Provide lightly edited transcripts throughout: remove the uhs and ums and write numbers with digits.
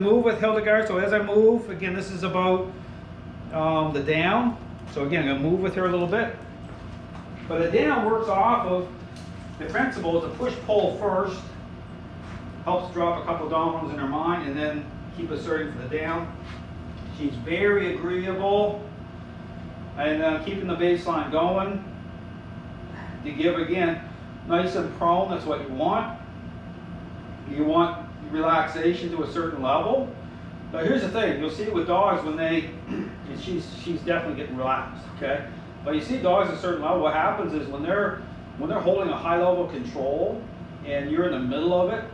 Move with Hildegard. So as I move, again, this is about the down. So again, I'm going to move with her a little bit. But the down works off of the principle to push-pull first. Helps drop a couple of dominoes in her mind and then keep asserting for the down. She's very agreeable and keeping the baseline going. To give, again, nice and prone, that's what you want. You want relaxation to a certain level. But here's the thing, you'll see with dogs when they, and she's definitely getting relaxed, okay? But you see dogs at a certain level, what happens is when they're holding a high level of control and you're in the middle of it,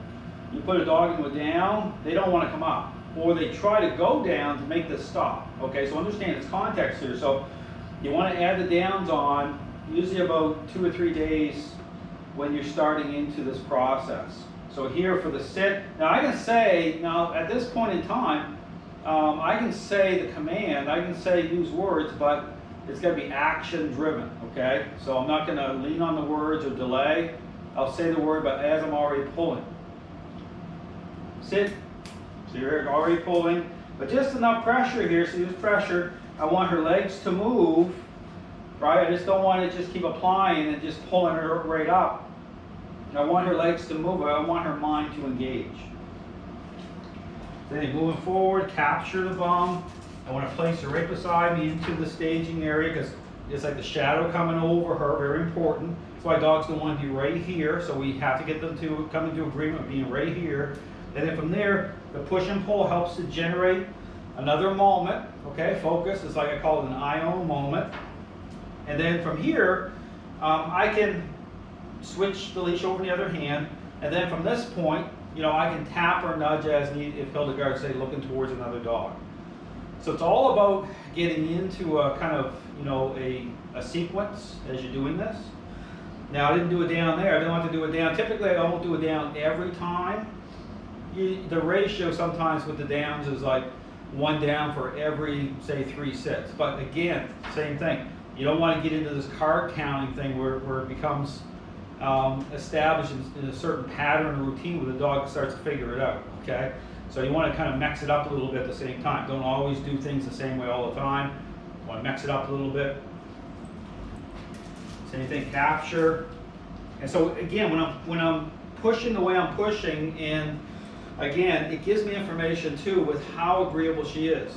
you put a dog into a down, they don't want to come up. Or they try to go down to make this stop, okay? So understand it's context here. So you want to add the downs on usually about 2 or 3 days when you're starting into this process. So here for the sit, now I can say, now at this point in time, I can say the command, I can say use words, but it's got to be action driven, okay? So I'm not going to lean on the words or delay. I'll say the word, but as I'm already pulling. Sit, so you're already pulling, but just enough pressure here, so use pressure. I want her legs to move, right? I just don't want to just keep applying and just pulling her right up. I want her legs to move. I want her mind to engage. Then moving forward, capture the bum. I want to place her right beside me into the staging area because it's like the shadow coming over her, very important. That's why dogs don't want to be right here, so we have to get them to come into agreement with being right here. And then from there, the push and pull helps to generate another moment, okay? Focus is like I call it an I-own moment. And then from here, I can switch the leash over in the other hand, and then from this point, you know, I can tap or nudge as needed if Hildegard say looking towards another dog. So it's all about getting into a kind of, you know, a sequence as you're doing this. Now I didn't do it down there. I didn't want to do it down. Typically I won't do it down every time. The ratio sometimes with the downs is like 1 down for every, say, 3 sits. But again, same thing. You don't want to get into this card counting thing where it becomes established in a certain pattern or routine where the dog starts to figure it out, okay? So you want to kind of mix it up a little bit at the same time. Don't always do things the same way all the time. You want to mix it up a little bit. Same thing, capture. And so again, when I'm pushing the way I'm pushing, and again, it gives me information too with how agreeable she is,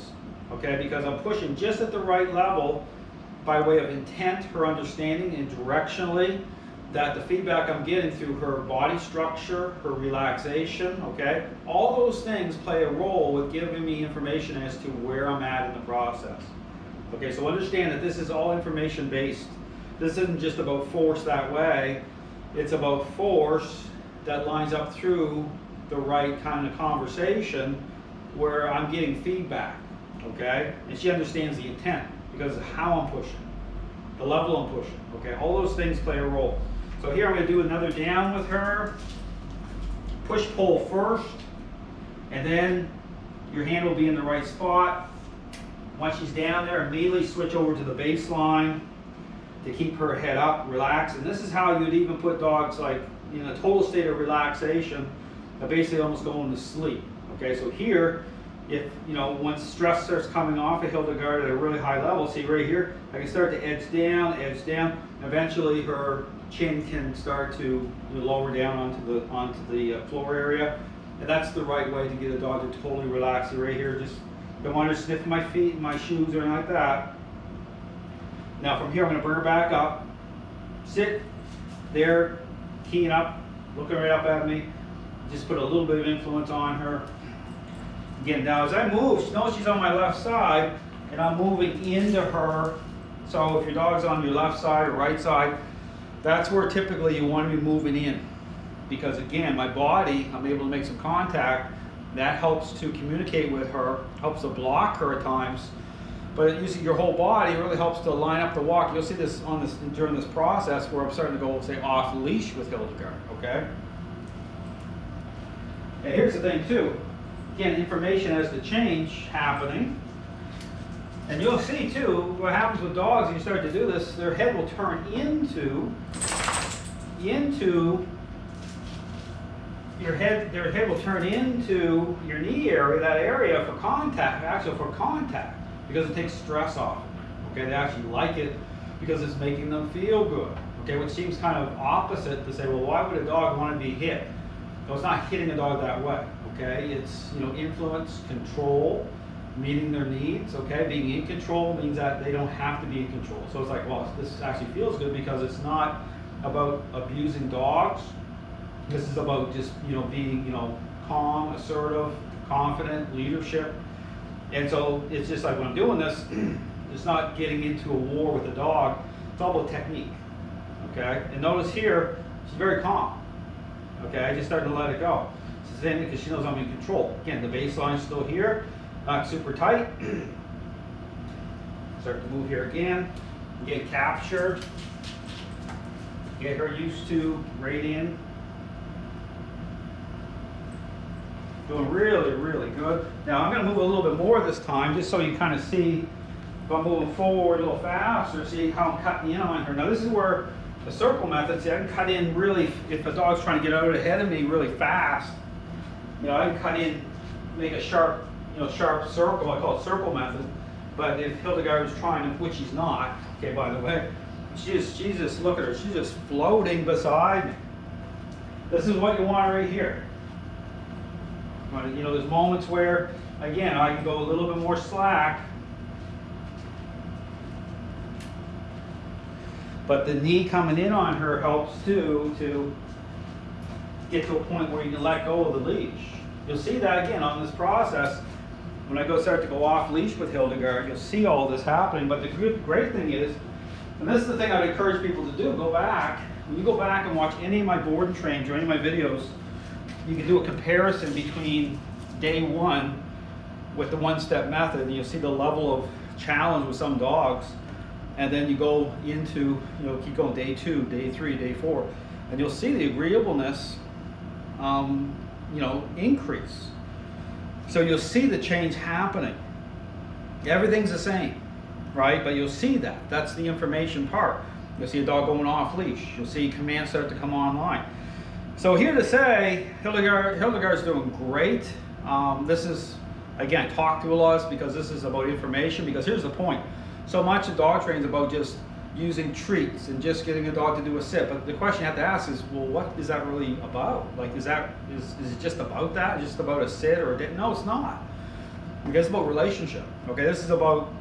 okay? Because I'm pushing just at the right level by way of intent, her understanding, and directionally, that the feedback I'm getting through her body structure, her relaxation, okay? All those things play a role with giving me information as to where I'm at in the process. Okay, so understand that this is all information based. This isn't just about force that way. It's about force that lines up through the right kind of conversation where I'm getting feedback, okay? And she understands the intent because of how I'm pushing, the level I'm pushing, okay? All those things play a role. So here I'm going to do another down with her. Push pull first, and then your hand will be in the right spot. Once she's down there, immediately switch over to the baseline to keep her head up, relax. And this is how you'd even put dogs like in a total state of relaxation, basically almost going to sleep. Okay, so here, if you know, once stress starts coming off of Hildegard at a really high level, see right here, I can start to edge down. Eventually her chin can start to lower down onto the floor area, and that's the right way to get a dog to totally relax. Right here, just don't want her to sniff my feet, my shoes, or anything like that. Now from here, I'm going to bring her back up, sit there, keying up, looking right up at me. Just put a little bit of influence on her. Again, now as I move, notice she's on my left side, and I'm moving into her. So if your dog's on your left side or right side, that's where typically you want to be moving in. Because again, my body, I'm able to make some contact. That helps to communicate with her, helps to block her at times. But using your whole body really helps to line up the walk. You'll see this during this process where I'm starting to go, say, off leash with Hildegard, okay? And here's the thing too. Again, information has the change happening. And you'll see too, what happens with dogs when you start to do this, their head will turn into their head will turn into your knee area, that area for contact, actually for contact, because it takes stress off. Okay, they actually like it because it's making them feel good. Okay, which seems kind of opposite to say, well, why would a dog want to be hit? So it's not hitting a dog that way. Okay, it's, you know, influence, control, meeting their needs. Okay, being in control means that they don't have to be in control. So it's like, well, this actually feels good because it's not about abusing dogs. This is about just, you know, being, you know, calm, assertive, confident, leadership. And so it's just like when I'm doing this, it's not getting into a war with the dog. It's all about technique. Okay, and notice here, she's very calm. Okay, I just started to let it go. She's in it because she knows I'm in control. Again, the baseline's still here, not super tight. Start to move here again, get captured, get her used to right in. Doing really, really good. Now I'm going to move a little bit more this time, just so you kind of see if I'm moving forward a little faster, see how I'm cutting in on her. Now this is where the circle method, see, I can cut in really, if a dog's trying to get out ahead of me really fast, you know, I can cut in, make a sharp, you know, sharp circle. I call it circle method. But if Hildegard is trying to, which she's not, okay, by the way, she's just, look at her, she's just floating beside me. This is what you want right here. You know, there's moments where, again, I can go a little bit more slack. But the knee coming in on her helps too, to get to a point where you can let go of the leash. You'll see that again on this process. When I start to go off leash with Hildegard, you'll see all this happening. But the great thing is, and this is the thing I'd encourage people to do, go back. When you go back and watch any of my board and trains or any of my videos, you can do a comparison between day one with the one-step method, and you'll see the level of challenge with some dogs. And then you go into, you know, keep going day 2, day 3, day 4, and you'll see the agreeableness, you know, increase. So you'll see the change happening. Everything's the same, right? But you'll see that. That's the information part. You'll see a dog going off leash. You'll see commands start to come online. So here to say, Hildegard's doing great. This is, again, talk to a lot because this is about information, because here's the point. So much of dog training is about just using treats and just getting a dog to do a sit. But the question you have to ask is, well, what is that really about? Like, is it just about that? Just about a sit or a date? No, it's not. Because it's about relationship. Okay, this is about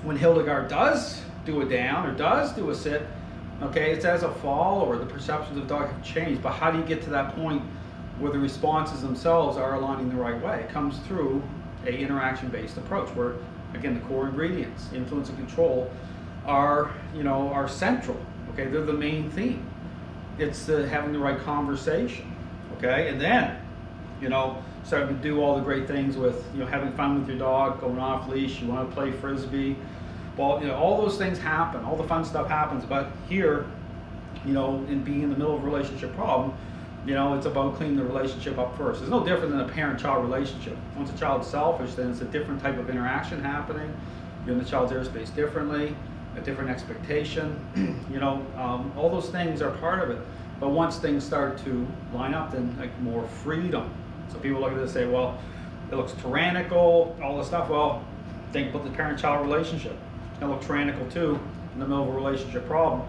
when Hildegard does do a down or does do a sit. Okay, it's as a follower, the perceptions of the dog have changed. But how do you get to that point where the responses themselves are aligning the right way? It comes through a interaction-based approach where, again, the core ingredients, influence and control, are, you know, are central. Okay, they're the main theme. It's having the right conversation. Okay, and then, you know, starting to do all the great things with, you know, having fun with your dog, going off leash. You want to play frisbee. Well, you know, all those things happen. All the fun stuff happens. But here, you know, in being in the middle of a relationship problem, you know, it's about cleaning the relationship up first. It's no different than a parent-child relationship. Once a child's selfish, then it's a different type of interaction happening. You're in the child's airspace differently, a different expectation. You know, all those things are part of it. But once things start to line up, then like more freedom. So people look at this and say, well, it looks tyrannical, all this stuff. Well, think about the parent-child relationship. It's going to look tyrannical too in the middle of a relationship problem.